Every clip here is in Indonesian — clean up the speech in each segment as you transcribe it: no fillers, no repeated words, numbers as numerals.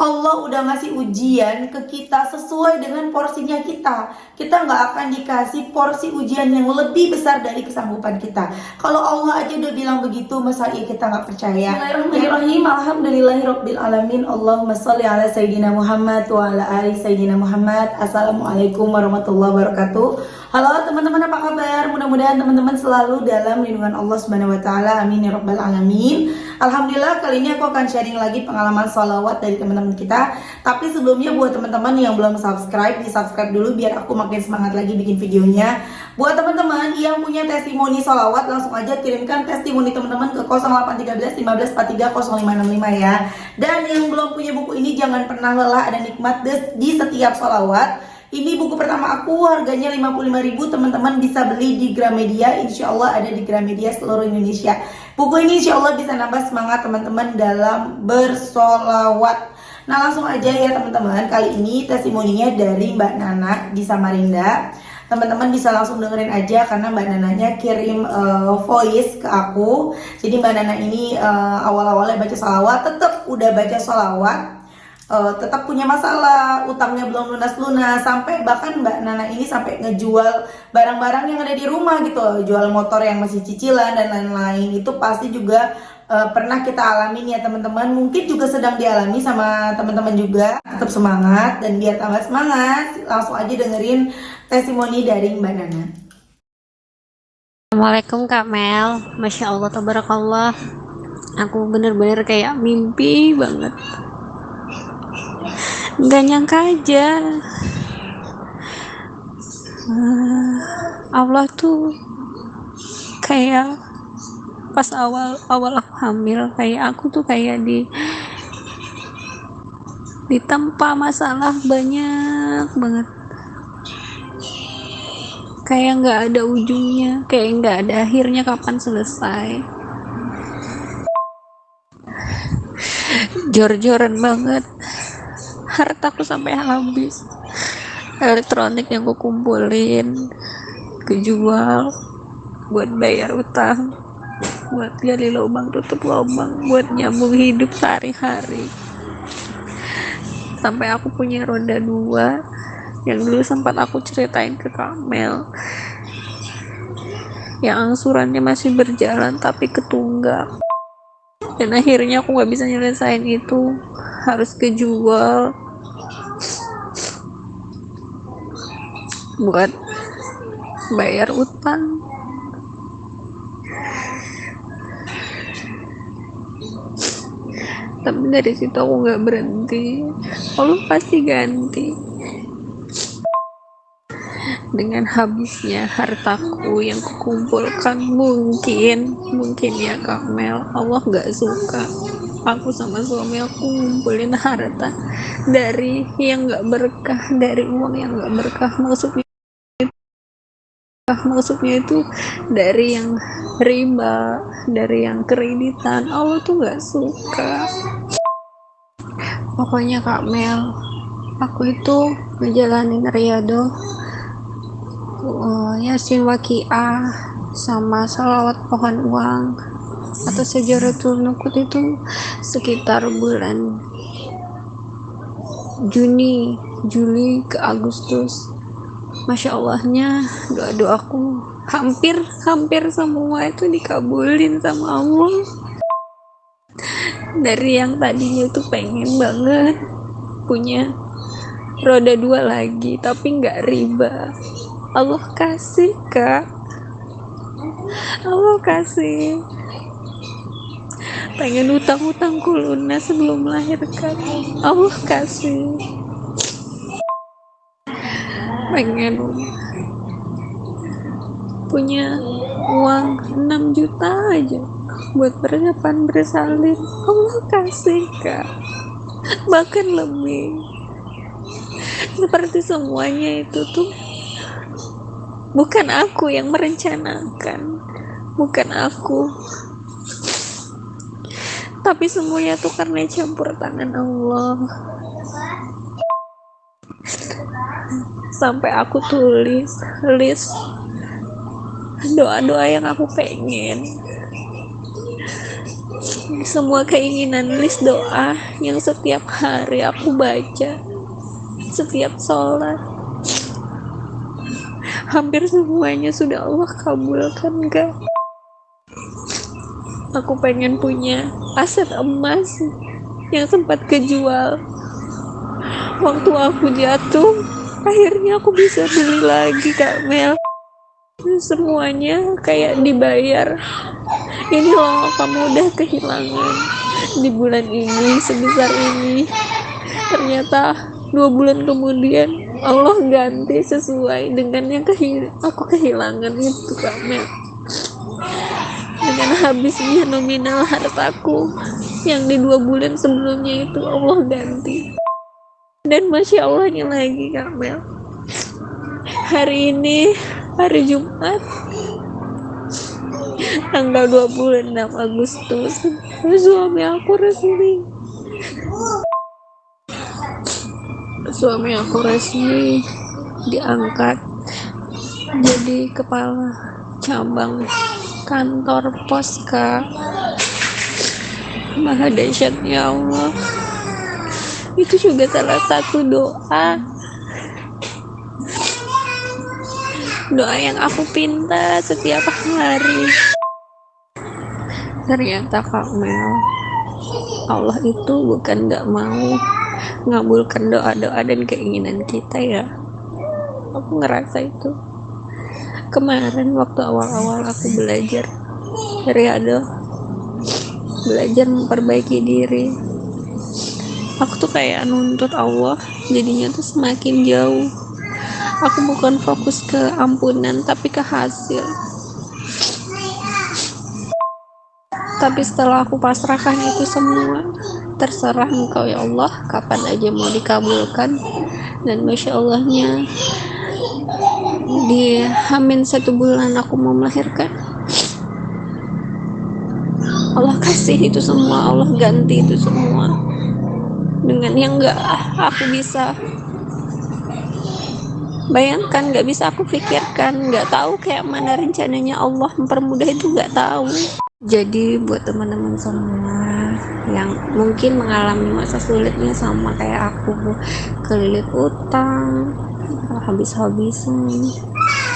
Allah udah ngasih ujian ke kita sesuai dengan porsinya kita. Kita nggak akan dikasih porsi ujian yang lebih besar dari kesanggupan kita. Kalau Allah aja udah bilang begitu, masa iya kita nggak percaya? Bismillahirrahmanirrahim. Alhamdulillahirabbil alamin. Allahumma sholli ala sayyidina Muhammad wa ala ali sayyidina Muhammad. Assalamualaikum warahmatullahi wabarakatuh. Halo teman-teman, apa kabar? Mudah-mudahan teman-teman selalu dalam lindungan Allah Subhanahu wa taala. Amin ya rabbal alamin. Alhamdulillah, kali ini aku akan sharing lagi pengalaman sholawat dari teman-teman kita. Tapi sebelumnya buat teman-teman yang belum subscribe, di subscribe dulu biar aku makin semangat lagi bikin videonya. Buat teman-teman yang punya testimoni sholawat, langsung aja kirimkan testimoni teman-teman ke 0813 1543 0565 ya. Dan yang belum punya buku ini jangan pernah lelah, ada nikmat di setiap sholawat. Ini buku pertama aku, harganya 55.000. Teman-teman bisa beli di Gramedia. Insya Allah ada di Gramedia seluruh Indonesia. Buku ini insya Allah bisa nambah semangat teman-teman dalam bersolawat. Nah langsung aja ya teman-teman. Kali ini testimoninya dari Mbak Nana di Samarinda. Teman-teman bisa langsung dengerin aja karena Mbak Nananya kirim voice ke aku. Jadi Mbak Nana ini awal-awalnya baca sholawat, tetap udah baca sholawat, tetap punya masalah, utangnya belum lunas-lunas, sampai bahkan Mbak Nana ini sampai ngejual barang-barang yang ada di rumah gitu, jual motor yang masih cicilan dan lain-lain. Itu pasti juga pernah kita alami ya teman-teman, mungkin juga sedang dialami sama teman-teman juga. Tetap semangat, dan biar tambah semangat langsung aja dengerin testimoni dari Mbak Nana. Assalamualaikum Kak Mel. Masya Allah, tabarakallah. Aku bener-bener kayak mimpi banget. Gak nyangka aja Allah tuh kayak pas awal aku hamil, kayak aku tuh kayak ditempa masalah banyak banget, kayak nggak ada ujungnya, kayak nggak ada akhirnya kapan selesai. Jor-joran banget, hartaku sampai habis, elektronik yang aku kumpulin kejual buat bayar utang, buat gali lubang tutup lubang, buat nyambung hidup sehari-hari. Sampai aku punya roda 2 yang dulu sempat aku ceritain ke Kak Mel, yang angsurannya masih berjalan tapi ketunggak, dan akhirnya aku nggak bisa nyelesain itu, harus kejual buat bayar utang. Tapi dari situ aku nggak berhenti, Allah pasti ganti. Dengan habisnya hartaku yang kukumpulkan, mungkin ya Kak Mel, Allah nggak suka aku sama suami aku ngumpulin harta dari yang nggak berkah, dari uang yang nggak berkah. Maksudnya itu dari yang riba, dari yang kreditan. Allah tuh nggak suka. Pokoknya Kak Mel, aku itu ngejalanin riyadhah, Yasin Waqiah, sama salawat pohon uang atau Sejaratul Nukut itu sekitar bulan Juli ke Agustus. Masya Allahnya doa-doaku hampir semua itu dikabulin sama Allah. Dari yang tadinya tuh pengen banget punya roda 2 lagi tapi nggak riba, Allah kasih Kak, Allah kasih. Pengen utang-utangku lunas sebelum melahirkan, Allah kasih. Pengen punya uang 6 juta aja buat persiapan bersalin, Allah kasih Kak, bahkan lebih. Seperti semuanya itu tuh bukan aku yang merencanakan, bukan aku, tapi semuanya tuh karena campur tangan Allah. Sampai aku tulis list doa-doa yang aku pengen, semua keinginan list doa yang setiap hari aku baca, setiap sholat, hampir semuanya sudah Allah kabulkan, Kak. Aku pengen punya aset emas yang sempat kejual. Waktu aku jatuh, akhirnya aku bisa beli lagi, Kak Mel. Semuanya kayak dibayar. Ini loh, kamu udah kehilangan di bulan ini sebesar ini. Ternyata 2 bulan kemudian Allah ganti sesuai dengan yang aku kehilangan itu, Kak Mel. Dengan habisnya nominal hartaku yang di 2 bulan sebelumnya itu Allah ganti. Dan Masya Allahnya lagi, Kak Mel, hari ini hari Jumat tanggal 26 Agustus suami aku resmi diangkat jadi kepala cabang kantor pos, Kak. Maha dahsyatnya Allah. Itu juga salah satu doa yang aku pinta setiap hari. Ternyata, Kak Mel, Allah itu bukan gak mau ngabulkan doa-doa dan keinginan kita ya. Aku ngerasa itu kemarin waktu awal-awal aku belajar Riyadhah, belajar memperbaiki diri. Aku tuh kayak nuntut Allah, jadinya tuh semakin jauh. Aku bukan fokus ke ampunan tapi ke hasil. Tapi setelah aku pasrahkan itu semua, terserah Engkau ya Allah, kapan aja mau dikabulkan. Dan Masya Allahnya di Hamin 1 bulan aku mau melahirkan, Allah kasih itu semua, Allah ganti itu semua dengan yang gak aku bisa bayangkan, gak bisa aku pikirkan, gak tahu kayak mana rencananya Allah mempermudah itu, gak tahu. Jadi buat teman-teman semua yang mungkin mengalami masa sulitnya sama kayak aku, kelilit utang, habis-habisan,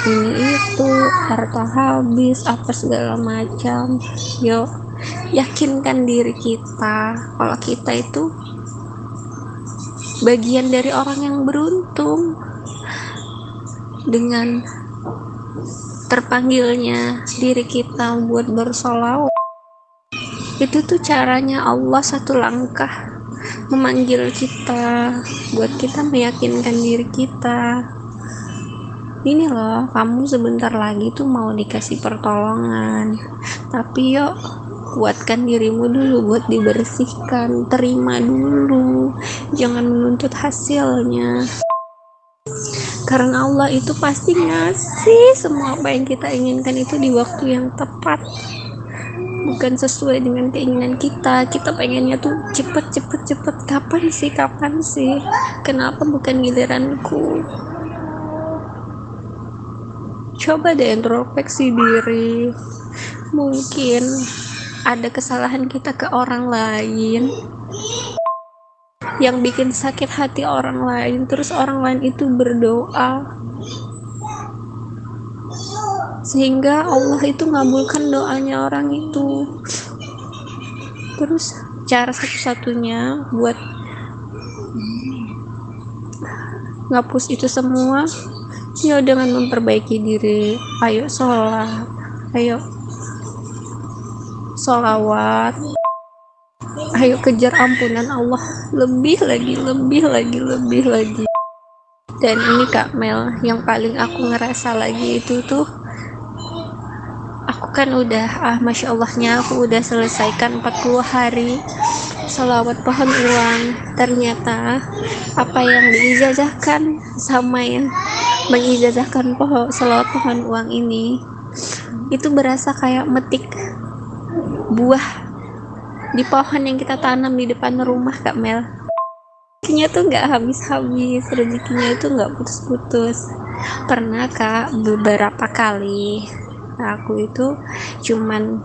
ini itu, harta habis, apa segala macam. Yuk, yakinkan diri kita kalau kita itu bagian dari orang yang beruntung dengan terpanggilnya diri kita buat bersolawat. Itu tuh caranya Allah satu langkah memanggil kita buat kita meyakinkan diri kita, ini loh, kamu sebentar lagi tuh mau dikasih pertolongan, tapi yuk kuatkan dirimu dulu buat dibersihkan, terima dulu, jangan menuntut hasilnya. Karena Allah itu pasti ngasih semua apa yang kita inginkan itu di waktu yang tepat, bukan sesuai dengan keinginan kita. Kita pengennya tuh cepet. Kapan sih, kenapa bukan giliranku? Coba deh introspeksi diri, mungkin ada kesalahan kita ke orang lain yang bikin sakit hati orang lain, terus orang lain itu berdoa sehingga Allah itu ngabulkan doanya orang itu. Terus cara satu-satunya buat ngapus itu semua ya dengan memperbaiki diri. Ayo sholat, ayo sholawat, ayo kejar ampunan Allah lebih lagi. Dan ini Kak Mel, yang paling aku ngerasa lagi itu tuh, aku kan udah Masya Allahnya aku udah selesaikan 40 hari sholawat pohon uang. Ternyata apa yang diijazahkan sama yang mengijazahkan sholawat pohon uang ini itu berasa kayak metik buah di pohon yang kita tanam di depan rumah, Kak Mel. Rezekinya tuh nggak habis-habis, rezekinya itu nggak putus-putus. Pernah Kak, beberapa kali aku itu cuman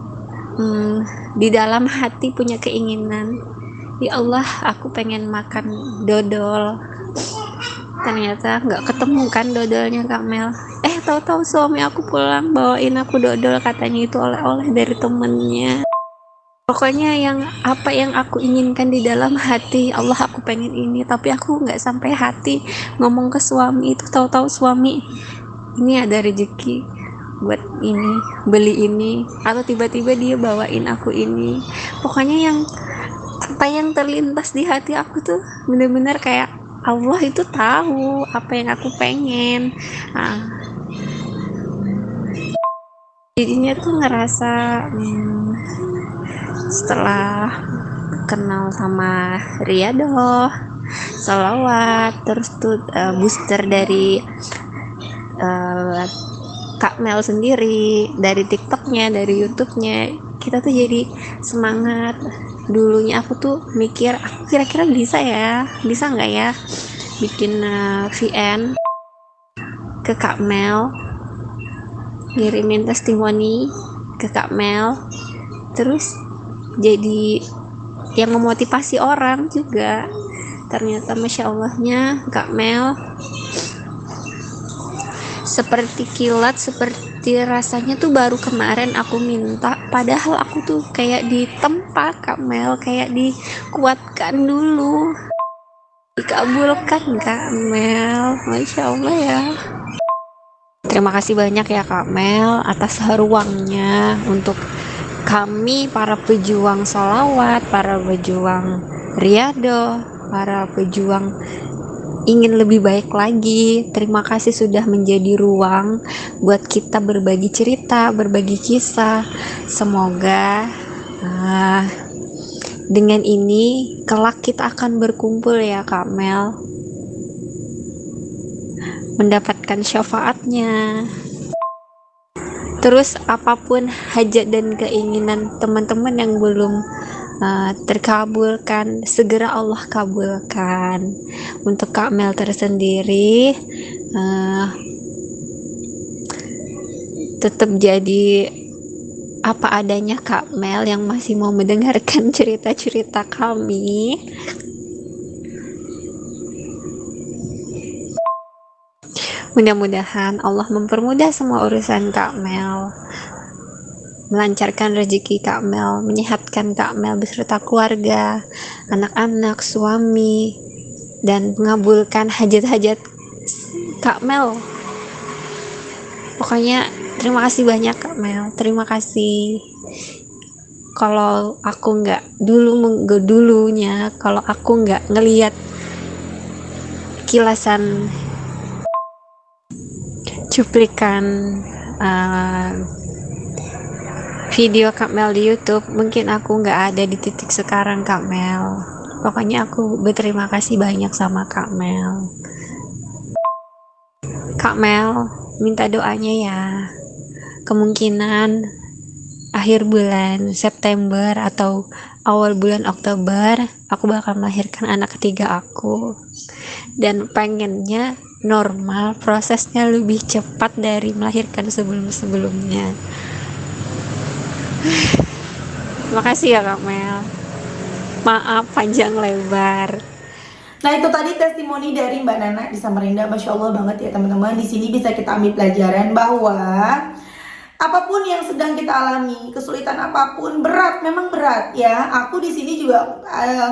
di dalam hati punya keinginan, ya Allah aku pengen makan dodol. Ternyata nggak ketemu kan dodolnya Kak Mel. Tahu-tahu suami aku pulang bawain aku dodol, katanya itu oleh-oleh dari temennya. Pokoknya apa yang aku inginkan di dalam hati, Allah aku pengen ini, tapi aku nggak sampai hati ngomong ke suami itu. Tahu-tahu suami, ini ada rezeki buat ini, beli ini, atau tiba-tiba dia bawain aku ini. Pokoknya apa yang terlintas di hati aku tuh bener-bener kayak Allah itu tahu apa yang aku pengen. Jadinya tuh ngerasa setelah kenal sama Riyadhah, sholawat, terus tuh booster dari Kak Mel sendiri, dari TikToknya, dari YouTube-nya, kita tuh jadi semangat. Dulunya aku tuh mikir, aku kira-kira bisa nggak ya bikin VN ke Kak Mel, ngirimin testimoni ke Kak Mel, terus jadi yang memotivasi orang juga. Ternyata Masya Allahnya Kak Mel seperti kilat, seperti rasanya tuh baru kemarin aku minta, padahal aku tuh kayak ditempa Kak Mel, kayak dikuatkan dulu, dikabulkan Kak Mel. Masya Allah ya. Terima kasih banyak ya Kak Mel atas ruangnya untuk kami para pejuang sholawat, para pejuang Riyadhah, para pejuang ingin lebih baik lagi. Terima kasih sudah menjadi ruang buat kita berbagi cerita, berbagi kisah. Semoga dengan ini kelak kita akan berkumpul ya Kak Mel, mendapatkan syafaatnya. Terus apapun hajat dan keinginan teman-teman yang belum terkabulkan, segera Allah kabulkan. Untuk Kak Mel tersendiri, tetap jadi apa adanya Kak Mel yang masih mau mendengarkan cerita-cerita kami. Mudah-mudahan Allah mempermudah semua urusan Kak Mel, melancarkan rezeki Kak Mel, menyehatkan Kak Mel beserta keluarga, anak-anak, suami, dan mengabulkan hajat-hajat Kak Mel. Pokoknya terima kasih banyak Kak Mel, terima kasih. Kalau aku kalau aku nggak ngelihat kilasan cuplikan video Kak Mel di YouTube, mungkin aku nggak ada di titik sekarang Kak Mel. Pokoknya aku berterima kasih banyak sama Kak Mel. Kak Mel, minta doanya ya. Kemungkinan akhir bulan September atau awal bulan Oktober aku bakal melahirkan anak ketiga aku. Dan pengennya normal, prosesnya lebih cepat dari melahirkan sebelum-sebelumnya. Terima kasih ya Kak Mel. Maaf panjang lebar. Nah itu tadi testimoni dari Mbak Nana di Samarinda. Masya Allah banget ya teman-teman. Di sini bisa kita ambil pelajaran bahwa apapun yang sedang kita alami, kesulitan apapun, berat, memang berat ya. Aku di sini juga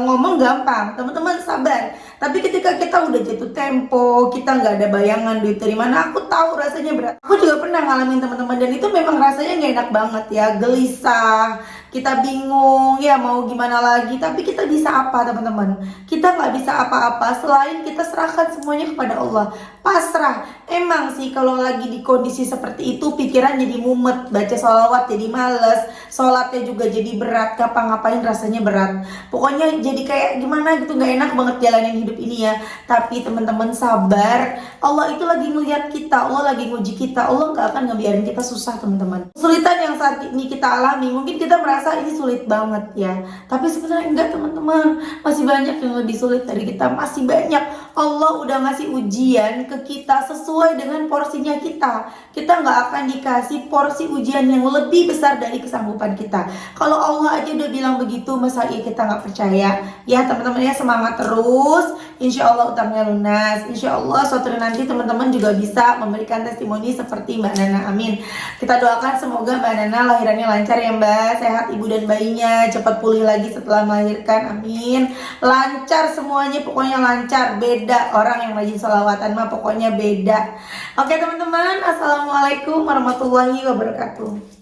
ngomong gampang, teman-teman sabar. Tapi ketika kita udah jatuh tempo, kita nggak ada bayangan duit dari mana, aku tahu rasanya berat. Aku juga pernah ngalamin teman-teman, dan itu memang rasanya nggak enak banget ya, gelisah. Kita bingung ya mau gimana lagi, tapi kita bisa apa teman-teman? Kita nggak bisa apa-apa selain kita serahkan semuanya kepada Allah, pasrah. Emang sih kalau lagi di kondisi seperti itu pikiran jadi mumet, baca sholawat jadi males, sholatnya juga jadi berat, ngapa-ngapain rasanya berat. Pokoknya jadi kayak gimana gitu, nggak enak banget jalanin hidup ini ya. Tapi teman-teman sabar, Allah itu lagi ngeliat kita, Allah lagi nguji kita, Allah nggak akan ngebiarin kita susah teman-teman. Kesulitan yang saat ini kita alami, mungkin kita merasa ini sulit banget ya, tapi sebenarnya enggak teman-teman, masih banyak yang lebih sulit dari kita, masih banyak. Allah udah ngasih ujian ke kita sesuai sesuai dengan porsinya kita. Kita nggak akan dikasih porsi ujian yang lebih besar dari kesanggupan kita. Kalau Allah aja udah bilang begitu, masa iya kita nggak percaya? Ya teman-teman ya, semangat terus. Insya Allah utangnya lunas. Insya Allah suatu hari nanti teman-teman juga bisa memberikan testimoni seperti Mbak Nana. Amin. Kita doakan semoga Mbak Nana lahirannya lancar ya Mbak. Sehat ibu dan bayinya, cepat pulih lagi setelah melahirkan. Amin. Lancar semuanya, pokoknya lancar. Beda orang yang rajin sholawatan mah pokoknya beda. Oke teman-teman, assalamualaikum warahmatullahi wabarakatuh.